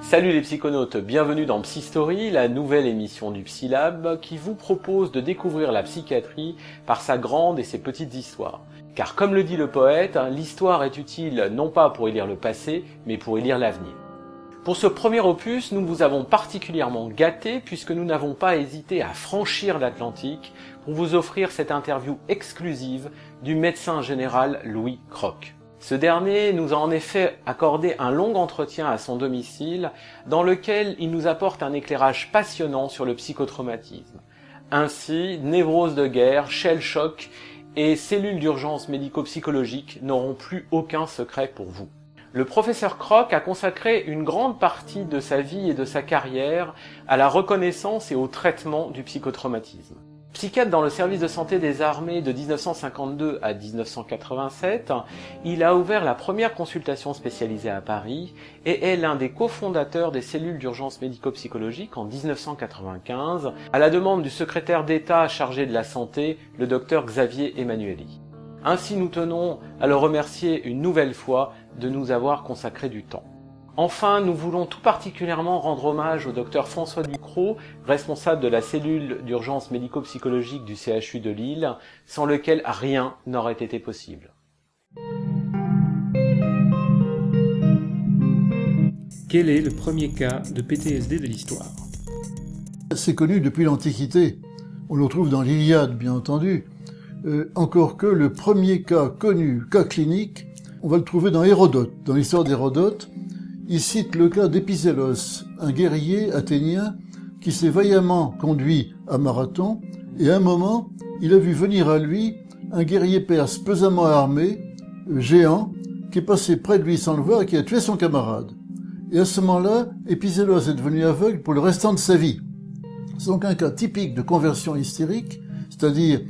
Salut les psychonautes, bienvenue dans Psystory, la nouvelle émission du Psylab qui vous propose de découvrir la psychiatrie par sa grande et ses petites histoires. Car comme le dit le poète, l'histoire est utile non pas pour y lire le passé, mais pour y lire l'avenir. Pour ce premier opus, nous vous avons particulièrement gâtés puisque nous n'avons pas hésité à franchir l'Atlantique pour vous offrir cette interview exclusive du médecin général Louis Croc. Ce dernier nous a en effet accordé un long entretien à son domicile dans lequel il nous apporte un éclairage passionnant sur le psychotraumatisme. Ainsi, névrose de guerre, shell-shock et cellules d'urgence médico-psychologique n'auront plus aucun secret pour vous. Le professeur Croc a consacré une grande partie de sa vie et de sa carrière à la reconnaissance et au traitement du psychotraumatisme. Psychiatre dans le service de santé des armées de 1952 à 1987, il a ouvert la première consultation spécialisée à Paris et est l'un des cofondateurs des cellules d'urgence médico-psychologique en 1995, à la demande du secrétaire d'État chargé de la santé, le docteur Xavier Emmanuelli. Ainsi, nous tenons à le remercier une nouvelle fois de nous avoir consacré du temps. Enfin, nous voulons tout particulièrement rendre hommage au docteur François Ducrot, responsable de la cellule d'urgence médico-psychologique du CHU de Lille, sans lequel rien n'aurait été possible. Quel est le premier cas de PTSD de l'histoire ? C'est connu depuis l'Antiquité. On le retrouve dans l'Iliade, bien entendu. Encore que le premier cas connu, cas clinique, on va le trouver dans Hérodote. Dans l'histoire d'Hérodote, il cite le cas d'Épizélos, un guerrier athénien qui s'est vaillamment conduit à Marathon, et à un moment, il a vu venir à lui un guerrier perse pesamment armé, géant, qui est passé près de lui sans le voir et qui a tué son camarade. Et à ce moment-là, Épizélos est devenu aveugle pour le restant de sa vie. C'est donc un cas typique de conversion hystérique, c'est-à-dire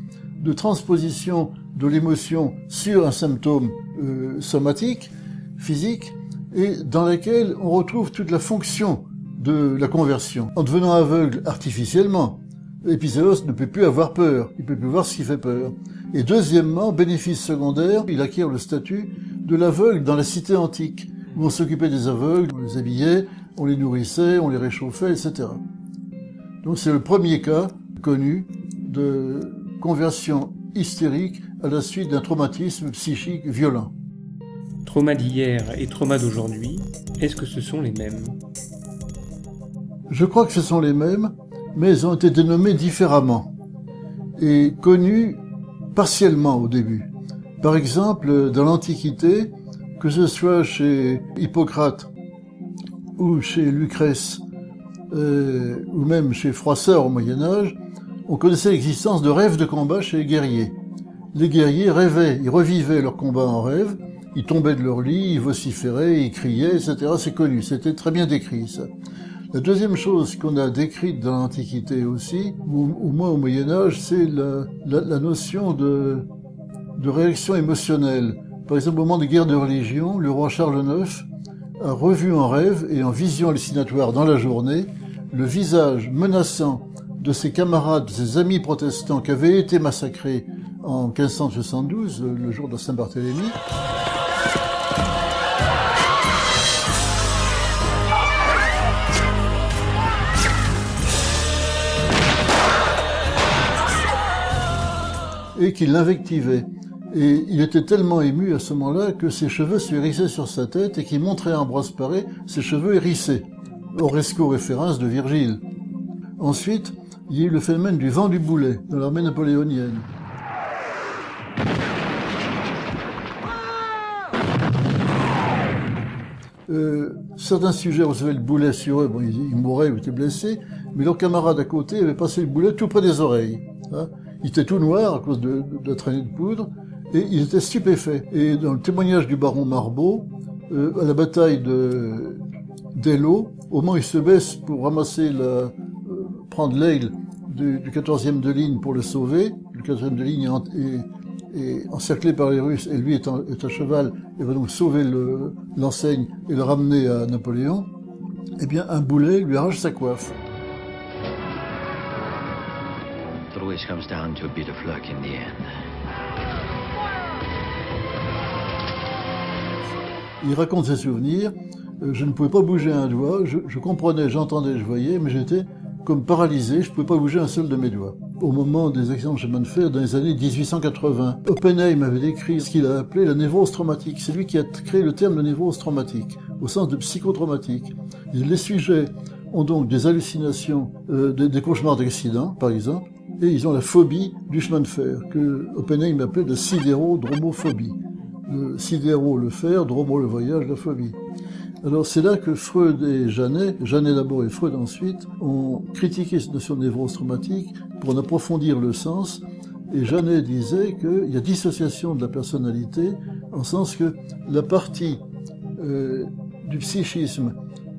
de transposition de l'émotion sur un symptôme somatique, physique, et dans laquelle on retrouve toute la fonction de la conversion. En devenant aveugle artificiellement, Épizélos ne peut plus avoir peur, il ne peut plus voir ce qui fait peur. Et deuxièmement, bénéfice secondaire, il acquiert le statut de l'aveugle dans la cité antique, où on s'occupait des aveugles, on les habillait, on les nourrissait, on les réchauffait, etc. Donc c'est le premier cas connu de conversion hystérique à la suite d'un traumatisme psychique violent. Trauma d'hier et trauma d'aujourd'hui, est-ce que ce sont les mêmes ? Je crois que ce sont les mêmes, mais ils ont été dénommés différemment et connus partiellement au début. Par exemple, dans l'Antiquité, que ce soit chez Hippocrate ou chez Lucrèce, ou même chez Froissart au Moyen-Âge, on connaissait l'existence de rêves de combat chez les guerriers. Les guerriers rêvaient, ils revivaient leur combat en rêve, ils tombaient de leur lit, ils vociféraient, ils criaient, etc. C'est connu, c'était très bien décrit, ça. La deuxième chose qu'on a décrite dans l'Antiquité aussi, ou au moins au Moyen-Âge, c'est la notion de réaction émotionnelle. Par exemple, au moment des guerres de religion, le roi Charles IX a revu en rêve et en vision hallucinatoire dans la journée le visage menaçant de ses camarades, de ses amis protestants qui avaient été massacrés en 1572, le jour de Saint-Barthélemy. Et qu'il l'invectivait. Et il était tellement ému à ce moment-là que ses cheveux se hérissaient sur sa tête et qu'il montrait à Ambroise Paré ses cheveux hérissés. Horresco référence de Virgile. Ensuite, il y a eu le phénomène du vent du boulet dans l'armée napoléonienne. Certains sujets recevaient le boulet sur eux, bon, ils mouraient ou étaient blessés, mais leur camarade à côté avait passé le boulet tout près des oreilles. Hein. Il était tout noir à cause de la traînée de poudre, et il était stupéfait. Et dans le témoignage du baron Marbeau, à la bataille d'Eylau, au moment où il se baisse pour ramasser prendre l'aile du 14e de ligne pour le sauver, le 14e de ligne est encerclé par les Russes, et lui est à cheval, et va donc sauver l'enseigne et le ramener à Napoléon, eh bien un boulet lui arrache sa coiffe. It always comes down to a bit of luck in the end. Il raconte ses souvenirs. je ne pouvais pas bouger un doigt, je comprenais, j'entendais, je voyais, mais j'étais comme paralysé, je ne pouvais pas bouger un seul de mes doigts. Au moment des accidents de chemin de fer, dans les années 1880, Oppenheim avait décrit ce qu'il a appelé la névrose traumatique. C'est lui qui a créé le terme de névrose traumatique, au sens de psychotraumatique. Et les sujets ont donc des hallucinations, des cauchemars d'accidents, par exemple, et ils ont la phobie du chemin de fer, que Oppenheim appelait la sidérodromophobie. Le sidéro, le fer, dromo, le voyage, la phobie. Alors c'est là que Freud et Janet d'abord et Freud ensuite, ont critiqué cette notion de névrose traumatique pour en approfondir le sens. Et Janet disait qu'il y a dissociation de la personnalité, en sens que la partie du psychisme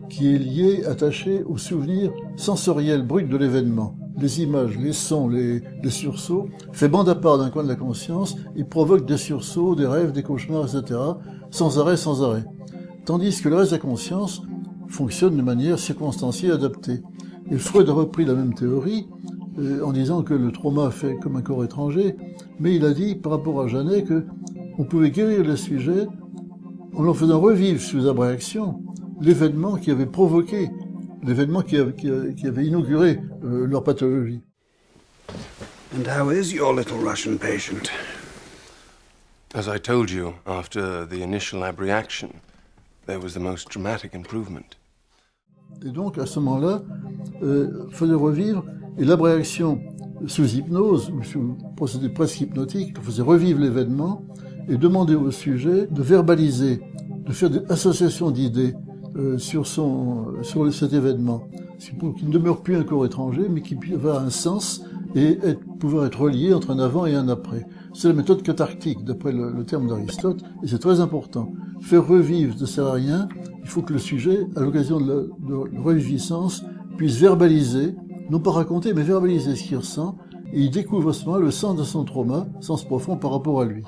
qui est liée, attachée au souvenir sensoriel brut de l'événement, les images, les sons, les sursauts, fait bande à part d'un coin de la conscience et provoque des sursauts, des rêves, des cauchemars, etc., sans arrêt. Tandis que le reste de la conscience fonctionne de manière circonstanciée, adaptée. Et Freud a repris la même théorie en disant que le trauma fait comme un corps étranger, mais il a dit par rapport à Janet qu'on pouvait guérir les sujets en leur faisant revivre sous abréaction l'événement qui avait provoqué, l'événement qui avait inauguré leur pathologie. And how is your little Russian patient? As I told you, after the initial abreaction, there was the most dramatic improvement. Et donc, à ce moment-là, fallait revivre, et l'abréaction sous hypnose, ou sous procédé presque hypnotique, faisait revivre l'événement et demander au sujet de verbaliser, de faire des associations d'idées sur cet événement, pour qu'il ne demeure plus un corps étranger, mais qu'il puisse avoir un sens et pouvoir être relié entre un avant et un après. C'est la méthode cathartique, d'après le terme d'Aristote, et c'est très important. Faire revivre ne sert à rien, il faut que le sujet, à l'occasion de la reviviscence, puisse verbaliser, non pas raconter, mais verbaliser ce qu'il ressent, et il découvre à ce moment le sens de son trauma, sens profond par rapport à lui.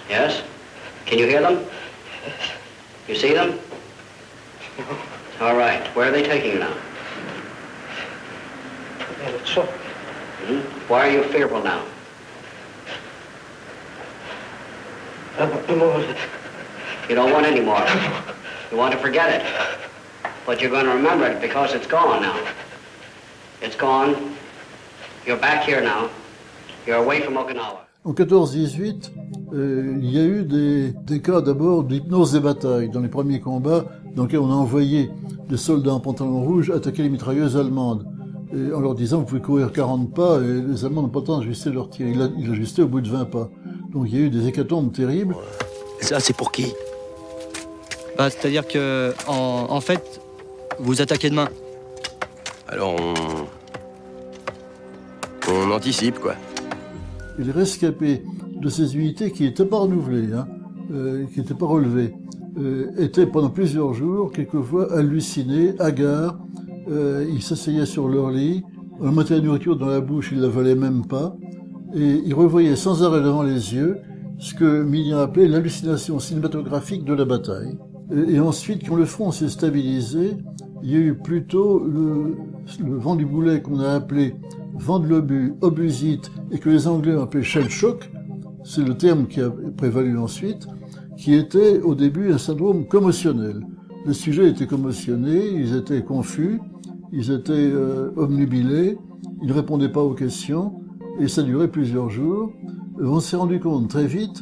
Yes? Can you hear them? You see them? All right. Where are they taking you now? Mm-hmm. Why are you fearful now? You don't want any more. You want to forget it. But you're going to remember it because it's gone now. It's gone. You're back here now. You're away from Okinawa. En 14-18, il y a eu des cas d'abord d'hypnose des batailles. Dans les premiers combats, dans lesquels on a envoyé des soldats en pantalon rouge attaquer les mitrailleuses allemandes. Et en leur disant, vous pouvez courir 40 pas, et les Allemands n'ont pas le temps d'ajuster leur tir. Il ajustait au bout de 20 pas. Donc il y a eu des hécatombes terribles. Ça, c'est pour qui? C'est-à-dire que, en fait, vous attaquez demain. Alors on anticipe, quoi. Et les rescapés de ces unités qui n'étaient pas renouvelées, qui n'étaient pas relevées, étaient pendant plusieurs jours, quelquefois hallucinés, hagards. Ils s'asseyaient sur leur lit, on leur mettait la nourriture dans la bouche, ils ne la valaient même pas, et ils revoyaient sans arrêt devant les yeux ce que Millian appelait l'hallucination cinématographique de la bataille. Et ensuite, quand le front s'est stabilisé, il y a eu plutôt le vent du boulet qu'on a appelé vent de l'obus, obusite, et que les Anglais ont appelé shell shock, c'est le terme qui a prévalu ensuite, qui était au début un syndrome commotionnel. Les sujets étaient commotionnés, ils étaient confus, ils étaient obnubilés, ils ne répondaient pas aux questions, et ça durait plusieurs jours. On s'est rendu compte très vite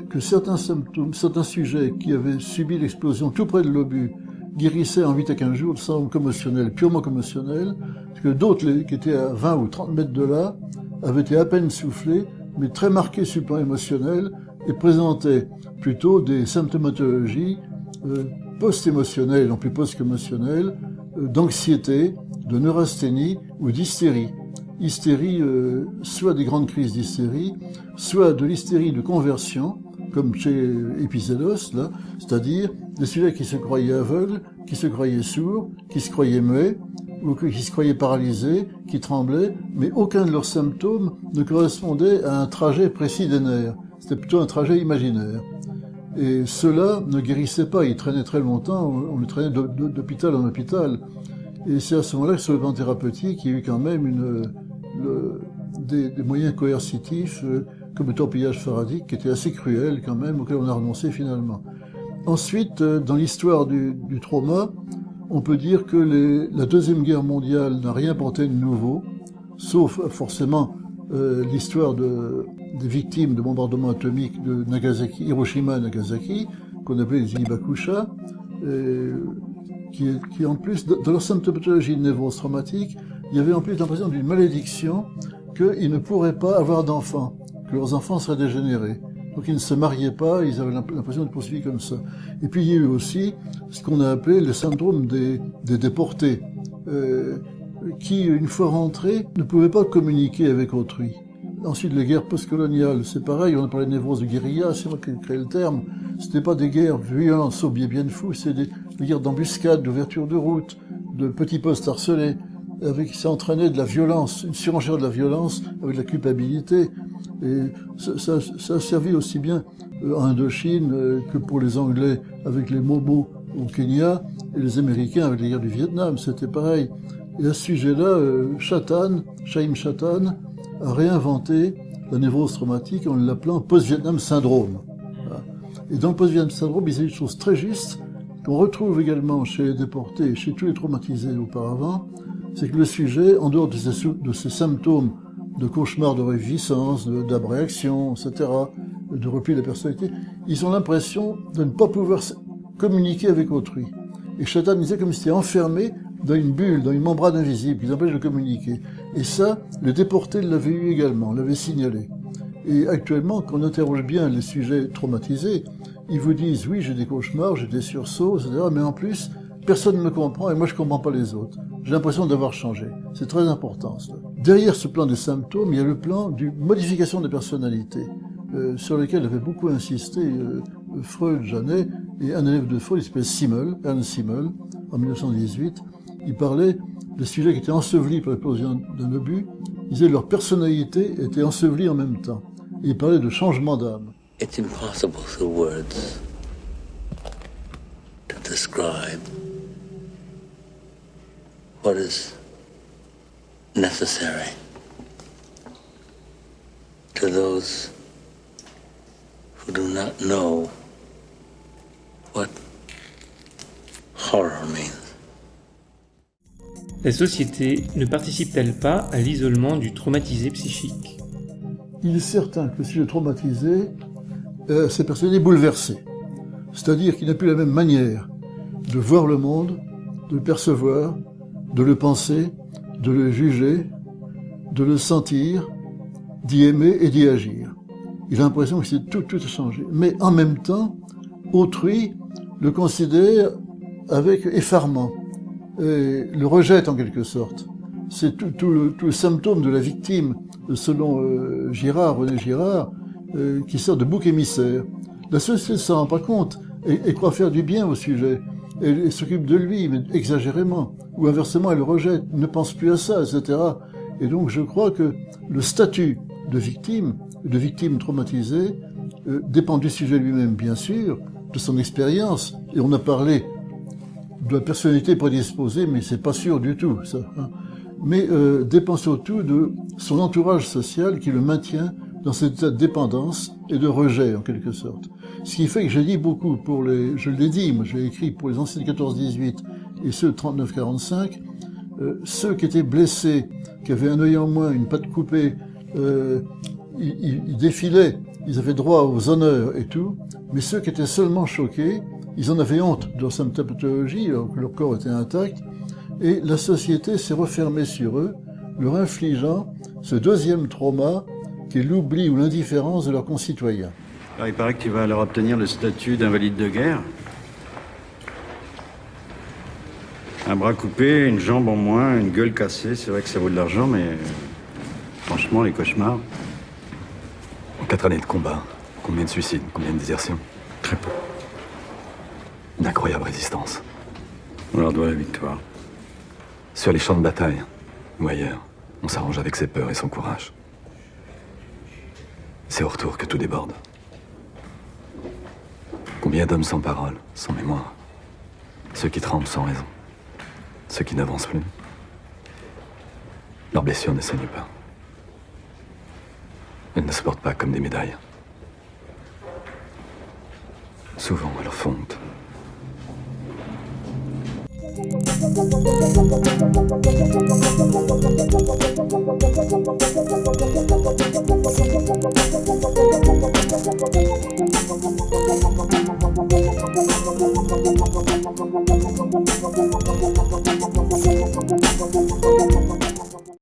que certains symptômes, certains sujets qui avaient subi l'explosion tout près de l'obus guérissaient en 8 à 15 jours de syndrome commotionnel, purement commotionnel, que d'autres qui étaient à 20 ou 30 mètres de là avaient été à peine soufflés, mais très marqués sur le plan émotionnel, et présentaient plutôt des symptomatologies post-émotionnelles, non plus post-émotionnelles, d'anxiété, de neurasthénie ou d'hystérie. Hystérie, soit des grandes crises d'hystérie, soit de l'hystérie de conversion, comme chez Épicédos, là, c'est-à-dire des sujets qui se croyaient aveugles, qui se croyaient sourds, qui se croyaient muets, ou qui se croyaient paralysés, qui tremblaient, mais aucun de leurs symptômes ne correspondait à un trajet précis des nerfs. C'était plutôt un trajet imaginaire. Et ceux-là ne guérissaient pas, ils traînaient très longtemps, on les traînait d'hôpital en hôpital. Et c'est à ce moment-là que sur le plan thérapeutique, il y a eu quand même des moyens coercitifs, comme le torpillage faradique, qui était assez cruel quand même, auquel on a renoncé finalement. Ensuite, dans l'histoire du trauma, on peut dire que la Deuxième Guerre mondiale n'a rien apporté de nouveau, sauf forcément l'histoire des victimes de bombardements atomiques de Nagasaki, Hiroshima et Nagasaki, qu'on appelait les Ibakusha, qui en plus, dans leur symptomatologie de névrose traumatique, il y avait en plus l'impression d'une malédiction qu'ils ne pourraient pas avoir d'enfants, que leurs enfants seraient dégénérés. Donc ils ne se mariaient pas, ils avaient l'impression de poursuivre comme ça. Et puis il y a eu aussi ce qu'on a appelé le syndrome des déportés, qui, une fois rentrés, ne pouvaient pas communiquer avec autrui. Ensuite, les guerres postcoloniales, c'est pareil, on a parlé de névrose de guérilla, c'est moi qui ai créé le terme. C'était pas des guerres violentes, sauf bien fou, c'est des guerres d'embuscade, d'ouverture de route, de petits postes harcelés, ça entraînait de la violence, une surenchère de la violence avec de la culpabilité. Et ça a servi aussi bien en Indochine que pour les Anglais avec les Mobos au Kenya et les Américains avec les guerres du Vietnam, c'était pareil. Et à ce sujet-là, Chaim Chatan a réinventé la névrose traumatique en l'appelant post-Vietnam syndrome. Voilà. Et dans le post-Vietnam syndrome, il y a une chose très juste qu'on retrouve également chez les déportés et chez tous les traumatisés auparavant, c'est que le sujet, en dehors de ces symptômes de cauchemars de réviviscence, d'abréaction, etc., de repli de la personnalité, ils ont l'impression de ne pas pouvoir communiquer avec autrui. Et Chatan disait comme si c'était enfermé dans une bulle, dans une membrane invisible, qui les empêche de communiquer. Et ça, les déportés l'avaient eu également, l'avaient signalé. Et actuellement, quand on interroge bien les sujets traumatisés, ils vous disent, oui, j'ai des cauchemars, j'ai des sursauts, etc., mais en plus, personne ne me comprend et moi je comprends pas les autres. J'ai l'impression d'avoir changé. C'est très important, cela. Derrière ce plan des symptômes, il y a le plan d'une modification des personnalités, sur lequel avait beaucoup insisté Freud, Janet, et un élève de Freud, il s'appelle Ernst Simmel, en 1918. Il parlait des sujets qui étaient ensevelis par l'explosion d'un obus. Il disait que leur personnalité était ensevelie en même temps. Et il parlait de changement d'âme. It's impossible through words to describe what is necessary to those who do not know what horror means. La société ne participe-t-elle pas à l'isolement du traumatisé psychique ? Il est certain que si le traumatisé, cette personne est bouleversée. C'est-à-dire qu'il n'a plus la même manière de voir le monde, de le percevoir, de le penser, de le juger, de le sentir, d'y aimer et d'y agir. Il a l'impression que tout a changé. Mais en même temps, autrui le considère avec effarement, et le rejette en quelque sorte. C'est tout le symptôme de la victime, selon René Girard, qui sert de bouc émissaire. La société ne s'en rend pas compte et croit faire du bien au sujet. Elle s'occupe de lui, mais exagérément. Ou inversement, elle le rejette, ne pense plus à ça, etc. Et donc je crois que le statut de victime traumatisée, dépend du sujet lui-même, bien sûr, de son expérience. Et on a parlé de la personnalité prédisposée, mais c'est pas sûr du tout, ça. Hein. Mais dépend surtout de son entourage social qui le maintient dans cet état de dépendance et de rejet, en quelque sorte. Ce qui fait que j'ai dit beaucoup je l'ai dit, moi j'ai écrit pour les anciens de 14-18 et ceux de 39-45, ceux qui étaient blessés, qui avaient un œil en moins, une patte coupée, ils défilaient, ils avaient droit aux honneurs et tout, mais ceux qui étaient seulement choqués, ils en avaient honte de leur symptomatologie, alors que leur corps était intact, et la société s'est refermée sur eux, leur infligeant ce deuxième trauma qui est l'oubli ou l'indifférence de leurs concitoyens. Alors, il paraît que tu vas leur obtenir le statut d'invalide de guerre. Un bras coupé, une jambe en moins, une gueule cassée, c'est vrai que ça vaut de l'argent, mais franchement, les cauchemars... En 4 années de combat, combien de suicides, combien de désertions? Très peu. Une incroyable résistance. On leur doit la victoire. Sur les champs de bataille, ou ailleurs, on s'arrange avec ses peurs et son courage. C'est au retour que tout déborde. Combien d'hommes sans parole, sans mémoire? Ceux qui tremblent sans raison. Ceux qui n'avancent plus. Leurs blessures ne saignent pas. Elles ne se portent pas comme des médailles. Souvent, elles fondent.